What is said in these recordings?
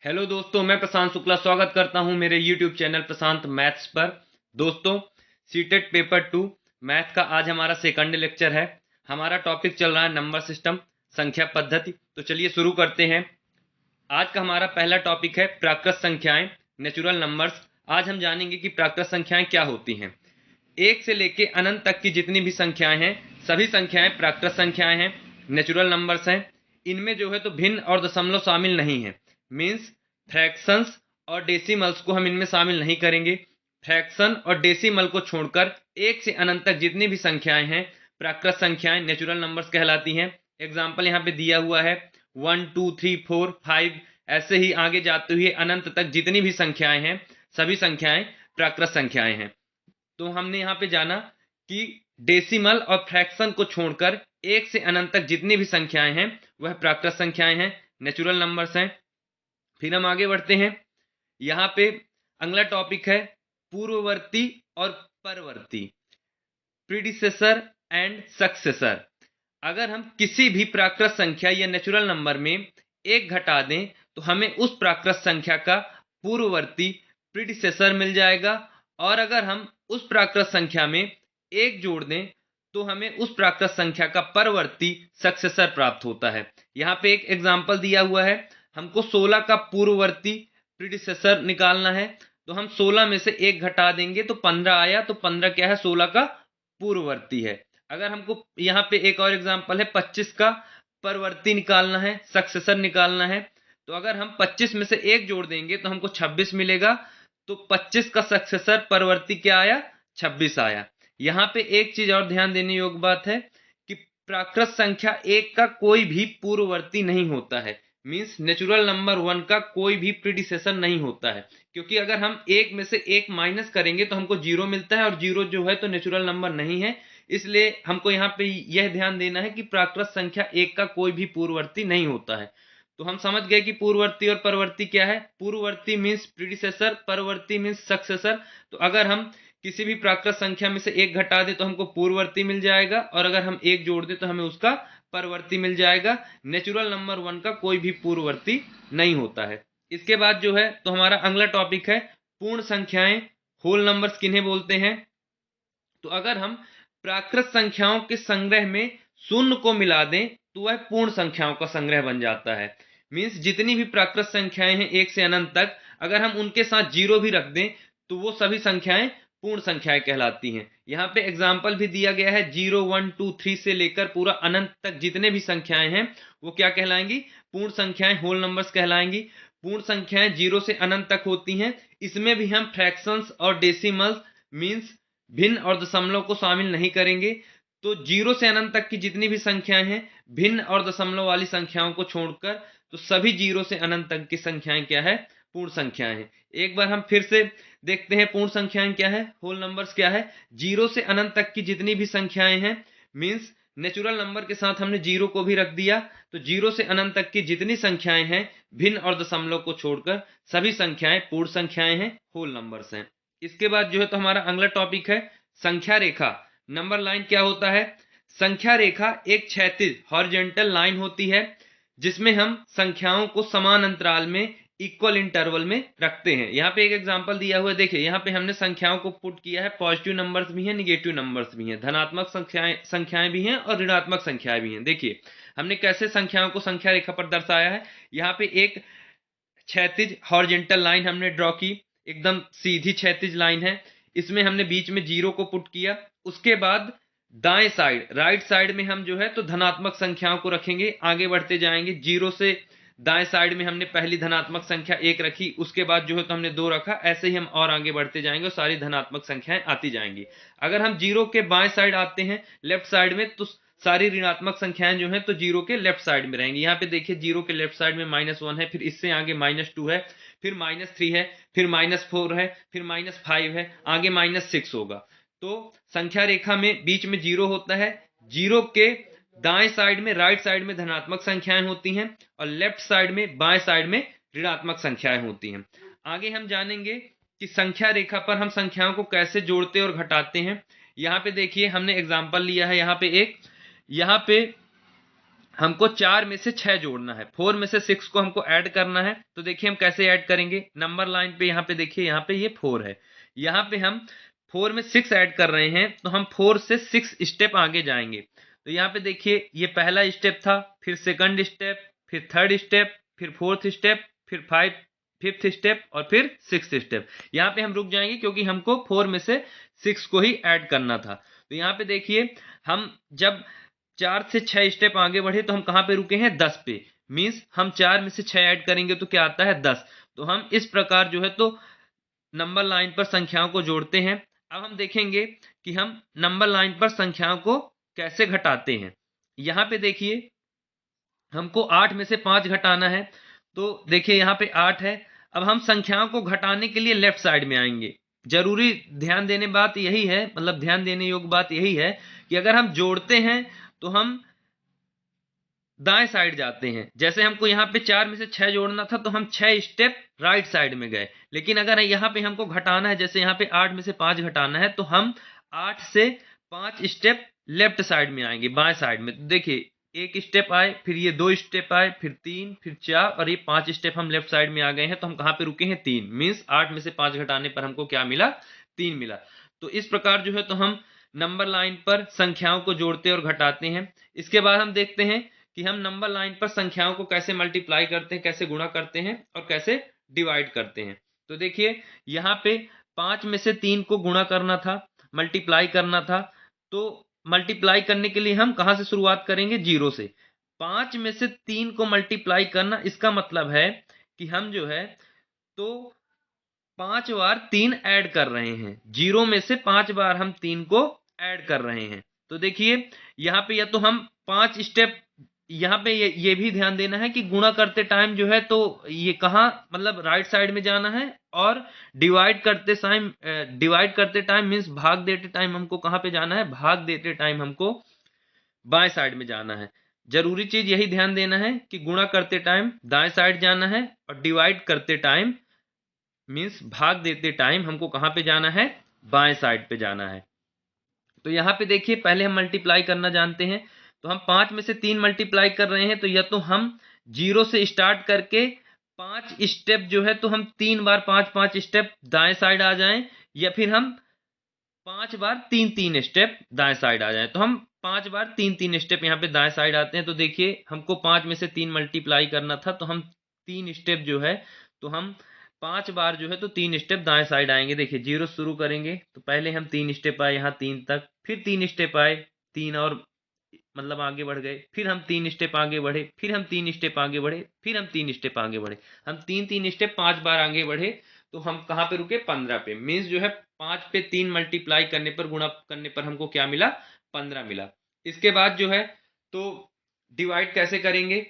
Hello दोस्तों, मैं प्रशांत शुक्ला स्वागत करता हूं मेरे यूट्यूब चैनल प्रशांत मैथ्स पर। दोस्तों, सीटेट पेपर 2 मैथ का आज हमारा सेकंड लेक्चर है। हमारा टॉपिक चल रहा है नंबर सिस्टम, संख्या पद्धति। तो चलिए शुरू करते हैं। आज का हमारा पहला टॉपिक है प्राकृत संख्याएं, नेचुरल नंबर्स। आज हम जानेंगे कि प्राकृत संख्याएं क्या होती हैं। एक से लेके अनंत तक की जितनी भी संख्याएं हैं, सभी संख्याएं प्राकृत संख्याएं हैं, नेचुरल नंबर्स हैं। इनमें जो है तो भिन्न और दशमलव शामिल नहीं है। मीन्स फ्रैक्शंस और डेसिमल्स को हम इनमें शामिल नहीं करेंगे। फ्रैक्शन और डेसिमल को छोड़कर एक से अनंत तक जितनी भी संख्याएं हैं प्राकृत संख्याएं, नेचुरल नंबर्स कहलाती हैं। एग्जाम्पल यहाँ पे दिया हुआ है 1 2 3 4 5। ऐसे ही आगे जाते हुए अनंत तक जितनी भी संख्याएं हैं सभी संख्याएं प्राकृत संख्याएं हैं। तो हमने यहाँ पे जाना कि डेसिमल और फ्रैक्शन को छोड़कर एक से अनंत तक जितनी भी संख्याएं हैं वह प्राकृत संख्याएं हैं, नेचुरल नंबर्स हैं। फिर हम आगे बढ़ते हैं। यहाँ पे अगला टॉपिक है पूर्ववर्ती और परवर्ती, प्रीडिसेसर एंड सक्सेसर। अगर हम किसी भी प्राकृत संख्या या नेचुरल नंबर में एक घटा दें तो हमें उस प्राकृत संख्या का पूर्ववर्ती प्रीडिसेसर मिल जाएगा, और अगर हम उस प्राकृत संख्या में एक जोड़ दें तो हमें उस प्राकृत संख्या का परवर्ती सक्सेसर प्राप्त होता है। यहाँ पे एक एग्जाम्पल दिया हुआ है, हमको 16 का पूर्ववर्ती प्रीडिसेसर निकालना है। तो हम 16 में से एक घटा देंगे तो 15 आया, तो 15 क्या है, 16 का पूर्ववर्ती है। अगर हमको यहाँ पे एक और एग्जाम्पल है 25 का परवर्ती निकालना है, सक्सेसर निकालना है। तो अगर हम 25 में से एक जोड़ देंगे तो हमको 26 मिलेगा। तो 25 का सक्सेसर परवर्ती क्या आया, 26 आया। यहाँ पे एक चीज और ध्यान देने योग्य बात है कि प्राकृत संख्या एक का कोई भी पूर्ववर्ती नहीं होता है। मींस नेचुरल नंबर 1 का कोई भी प्रीडिसेसर नहीं होता है, क्योंकि अगर हम एक में से एक माइनस करेंगे तो हमको जीरो मिलता है, और जीरो जो है तो नेचुरल नंबर नहीं है। इसलिए हमको यहाँ पे यह ध्यान देना है कि प्राकृत संख्या एक का कोई भी पूर्ववर्ती नहीं होता है। तो हम समझ गए कि पूर्ववर्ती और परवर्ती क्या है। पूर्ववर्ती मीन्स प्रीडिसेसर, परवर्ती मीन्स सक्सेसर। तो अगर हम किसी भी प्राकृत संख्या में से एक घटा दे तो हमको पूर्ववर्ती मिल जाएगा, और अगर हम एक जोड़ दे तो हमें उसका परवर्ती मिल जाएगा। नेचुरल नंबर 1 का कोई भी पूर्ववर्ती नहीं होता है। इसके बाद जो है तो हमारा अगला टॉपिक है पूर्ण संख्याएं, होल नंबर्स किन्हें बोलते हैं। तो अगर हम प्राकृत संख्याओं के संग्रह में शून्य को मिला दें तो वह पूर्ण संख्याओं का संग्रह बन जाता है। मीन्स जितनी भी प्राकृत संख्याएं हैं एक से अनंत तक, अगर हम उनके साथ जीरो भी रख दें तो वो सभी संख्याएं पूर्ण संख्याएं कहलाती हैं। यहाँ पे एग्जाम्पल भी दिया गया है 0 1 2 3 से लेकर पूरा अनंत तक जितने भी संख्याएं हैं वो क्या कहलाएंगी, पूर्ण संख्याएं, होल नंबर्स कहलाएंगी। पूर्ण संख्याएं जीरो से अनंत तक होती हैं। इसमें भी हम फ्रैक्शंस और डेसिमल्स मीन्स भिन्न और दशमलव को शामिल नहीं करेंगे। तो जीरो से अनंत तक की जितनी भी संख्याएं हैं भिन्न और दशमलव वाली संख्याओं को छोड़कर, तो सभी जीरो से अनंत तक की संख्याएं क्या है, पूर्ण संख्याएं हैं। एक बार हम फिर से देखते हैं पूर्ण संख्याएं क्या है, होल नंबर्स क्या है। जीरो से अनंत तक की जितनी भी संख्याएं हैं, मीन्स नेचुरल नंबर के साथ हमने जीरो को भी रख दिया, तो जीरो से अनंत तक की जितनी संख्याएं हैं भिन्न और दशमलव को छोड़कर सभी संख्याएं पूर्ण संख्याएं हैं, होल नंबर्स हैं। इसके बाद जो है तो हमारा अगला टॉपिक है संख्या रेखा, नंबर लाइन क्या होता है। संख्या रेखा एक क्षैतिज हॉरिजॉन्टल लाइन होती है जिसमें हम संख्याओं को समान अंतराल में इक्वल इंटरवल में रखते हैं। यहाँ पे एक एग्जांपल दिया हुआ है, देखिए यहाँ पे हमने संख्याओं को पुट किया है। पॉजिटिव नंबर्स भी हैं, निगेटिव नंबर्स भी हैं, धनात्मक संख्याएं भी हैं और ऋणात्मक संख्याएं भी हैं। देखिए हमने कैसे संख्याओं को संख्या रेखा पर दर्शाया है। यहाँ पे एक क्षैतिज हॉरिजॉन्टल लाइन हमने ड्रॉ की, एकदम सीधी क्षैतिज लाइन है। इसमें हमने बीच में जीरो को पुट किया। उसके बाद दाएं साइड, राइट साइड में हम जो है तो धनात्मक संख्याओं को रखेंगे, आगे बढ़ते जाएंगे। जीरो से दाएं साइड में हमने पहली धनात्मक संख्या एक रखी, उसके बाद जो है तो हमने दो रखा। ऐसे ही हम और आगे बढ़ते जाएंगे और सारी धनात्मक संख्याएं आती जाएंगी। अगर हम जीरो के बाएं साइड आते हैं, लेफ्ट साइड में, तो सारी ऋणात्मक संख्याएं जो हैं तो जीरो के लेफ्ट साइड में रहेंगी। यहाँ पे देखिए जीरो के लेफ्ट साइड में -1 है, फिर इससे आगे -2 है, फिर -3 है, फिर -4 है, फिर -5 है, आगे -6 होगा। तो संख्या रेखा में बीच में जीरो होता है। जीरो के दाएं साइड में, राइट साइड में धनात्मक संख्याएं होती हैं, और लेफ्ट साइड में, बाएं साइड में ऋणात्मक संख्याएं होती हैं। आगे हम जानेंगे कि संख्या रेखा पर हम संख्याओं को कैसे जोड़ते और घटाते हैं। यहाँ पे देखिए हमने एग्जाम्पल लिया है, यहाँ पे हमको 4 में से 6 जोड़ना है, 4 में से 6 को हमको ऐड करना है। तो देखिए हम कैसे ऐड करेंगे, नंबर लाइन पे यहाँ पे देखिए, यहाँ पे ये 4 है, यहाँ पे हम 4 में 6 ऐड कर रहे हैं, तो हम 4 से 6 स्टेप आगे जाएंगे। तो यहाँ पे देखिए ये पहला स्टेप था, फिर सेकंड स्टेप, फिर थर्ड स्टेप, फिर फोर्थ स्टेप, फिर फिफ्थ स्टेप और फिर सिक्स्थ स्टेप। यहाँ पे हम रुक जाएंगे क्योंकि हमको 4 में से 6 को ही ऐड करना था। तो यहाँ पे देखिए हम जब 4 से 6 स्टेप आगे बढ़े तो हम कहाँ पे रुके हैं, 10 पे। मीन्स हम 4 में से 6 ऐड करेंगे तो क्या आता है, 10। तो हम इस प्रकार जो है तो नंबर लाइन पर संख्याओं को जोड़ते हैं। अब हम देखेंगे कि हम नंबर लाइन पर संख्याओं को कैसे घटाते हैं। यहाँ पे देखिए हमको 8 में से 5 घटाना है, तो देखिए यहाँ पे 8 है। अब हम संख्याओं को घटाने के लिए लेफ्ट साइड में आएंगे। जरूरी ध्यान देने बात यही है, मतलब ध्यान देने योग्य बात यही है कि अगर हम जोड़ते हैं तो हम दाएं साइड जाते हैं। जैसे हमको यहाँ पे 4 में से 6 जोड़ना था तो हम 6 स्टेप राइट साइड में गए, लेकिन अगर यहाँ पे हमको घटाना है, जैसे यहाँ पे 8 में से 5 घटाना है, तो हम 8 से 5 स्टेप लेफ्ट साइड में आएंगे, बाएं साइड में। तो देखिए एक स्टेप आए, फिर ये 2 स्टेप आए, फिर 3, फिर 4 और ये 5 स्टेप हम लेफ्ट साइड में आ गए हैं। तो हम कहाँ पे रुके हैं, 3। मीन्स 8 में से 5 घटाने पर हमको क्या मिला, 3 मिला। तो इस प्रकार जो है तो हम नंबर लाइन पर संख्याओं को जोड़ते और घटाते हैं। इसके बाद हम देखते हैं कि हम नंबर लाइन पर संख्याओं को कैसे मल्टीप्लाई करते हैं, कैसे गुणा करते हैं और कैसे डिवाइड करते हैं। तो देखिए यहाँ पे 5 में से 3 को गुणा करना था, मल्टीप्लाई करना था। तो मल्टीप्लाई करने के लिए हम कहां से शुरुआत करेंगे, 0 से। 5 में से 3 को मल्टीप्लाई करना, इसका मतलब है कि हम जो है तो 5 बार 3 ऐड कर रहे हैं। 0 में से 5 बार हम 3 को ऐड कर रहे हैं। तो देखिए यहाँ पे या तो हम 5 स्टेप, यहाँ पे ये भी ध्यान देना है कि गुणा करते टाइम जो है तो ये कहाँ, मतलब राइट साइड में जाना है, और डिवाइड करते टाइम मीन्स भाग देते टाइम हमको कहाँ पे जाना है, भाग देते टाइम हमको बाएं साइड में जाना है। जरूरी चीज यही ध्यान देना है कि गुणा करते टाइम दाएं साइड जाना है, और डिवाइड करते टाइम मीन्स भाग देते टाइम हमको कहाँ पे जाना है, बाएं साइड पे जाना है। तो यहाँ पे देखिए पहले हम मल्टीप्लाई करना जानते हैं। तो हम 5 में से 3 मल्टीप्लाई कर रहे हैं, तो या तो हम 0 से स्टार्ट करके 5 स्टेप जो है तो हम 3 बार 5-5 स्टेप दाएं साइड आ जाएं, या फिर हम 5 बार 3-3 स्टेप दाएं साइड आ जाएं। तो हम 5 बार 3-3 स्टेप यहाँ पे दाएं साइड आते हैं। तो देखिए हमको 5 में से 3 मल्टीप्लाई करना था, तो हम 3 स्टेप जो है तो हम 5 बार जो है तो 3 स्टेप दाएं साइड आएंगे। देखिए 0 शुरू करेंगे तो पहले हम 3 स्टेप आए यहाँ 3 तक, फिर 3 स्टेप आए, 3 और मतलब आगे बढ़ गए, फिर हम 3 स्टेप आगे बढ़े, फिर हम 3 स्टेप आगे बढ़े, फिर हम 3 स्टेप आगे बढ़े। हम 3-3 स्टेप 5 बार आगे बढ़े, तो हम कहाँ पे रुके, 15 पे। मीन्स जो है 5 पे 3 मल्टीप्लाई करने पर, गुणा करने पर हमको क्या मिला, 15 मिला। इसके बाद जो है तो डिवाइड कैसे करेंगे,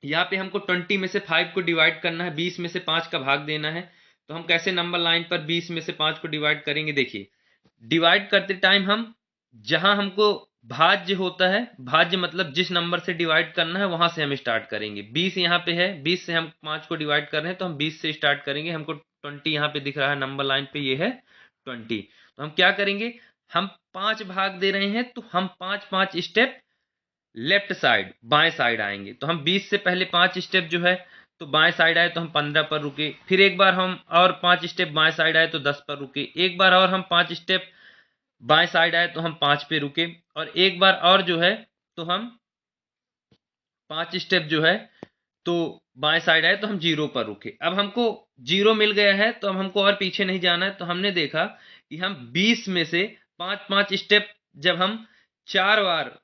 यहाँ पे हमको 20 में से 5 को डिवाइड करना है, 20 में से 5 का भाग देना है। तो हम कैसे नंबर लाइन पर 20 में से 5 को डिवाइड करेंगे, देखिए डिवाइड करते टाइम हम जहां हमको भाज्य होता है, भाज्य मतलब जिस नंबर से डिवाइड करना है वहां से हम स्टार्ट करेंगे। 20 यहाँ पे है, 20 से हम 5 को डिवाइड कर रहे हैं तो हम 20 से स्टार्ट करेंगे। हमको 20 यहाँ पे दिख रहा है नंबर लाइन पे, ये है 20। तो हम क्या करेंगे, हम 5 भाग दे रहे हैं तो हम 5-5 स्टेप लेफ्ट साइड, बाएं साइड आएंगे। तो हम 20 से पहले 5 स्टेप जो है तो बाएं साइड आए तो हम 15 पर रुके, फिर एक बार हम और 5 स्टेप बाएं साइड आए तो 10 पर रुके, एक बार और हम 5 स्टेप बाएं साइड आए तो हम 5 पे रुके, और एक बार और जो है तो हम 5 स्टेप जो है तो बाएं साइड आए तो हम 0 पर रुके। अब हमको 0 मिल गया है, तो अब हमको और पीछे नहीं जाना है। तो हमने देखा कि हम 20 में से 5-5 स्टेप जब हम 4 बार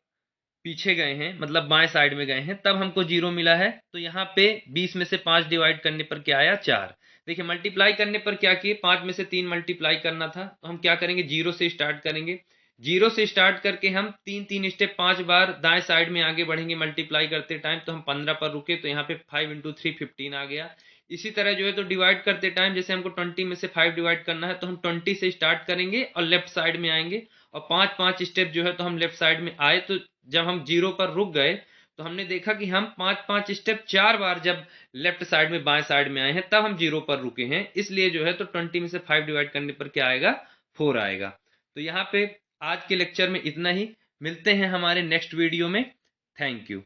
पीछे गए हैं, मतलब बाएं साइड में गए हैं, तब हमको 0 मिला है। तो यहाँ पे 20 में से 5 डिवाइड करने पर क्या आया, 4। देखिए मल्टीप्लाई करने पर क्या किए, 5 में से 3 मल्टीप्लाई करना था, तो हम क्या करेंगे, 0 से स्टार्ट करेंगे। 0 से स्टार्ट करके हम 3-3 स्टेप 5 बार दाएं साइड में आगे बढ़ेंगे मल्टीप्लाई करते टाइम। तो हम 15 पर रुके, तो यहाँ पे 5 × 3 15 आ गया। इसी तरह जो है तो डिवाइड करते टाइम जैसे हमको 20 में से 5 डिवाइड करना है, तो हम 20 से स्टार्ट करेंगे और लेफ्ट साइड में आएंगे, और 5-5 स्टेप जो है तो हम लेफ्ट साइड में आए। तो जब हम 0 पर रुक गए तो हमने देखा कि हम 5-5 स्टेप 4 बार जब लेफ्ट साइड में बाएं साइड में आए हैं तब हम 0 पर रुके हैं। इसलिए जो है तो 20 में से 5 डिवाइड करने पर क्या आएगा, 4 आएगा। तो यहाँ पे आज के लेक्चर में इतना ही। मिलते हैं हमारे नेक्स्ट वीडियो में। Thank you.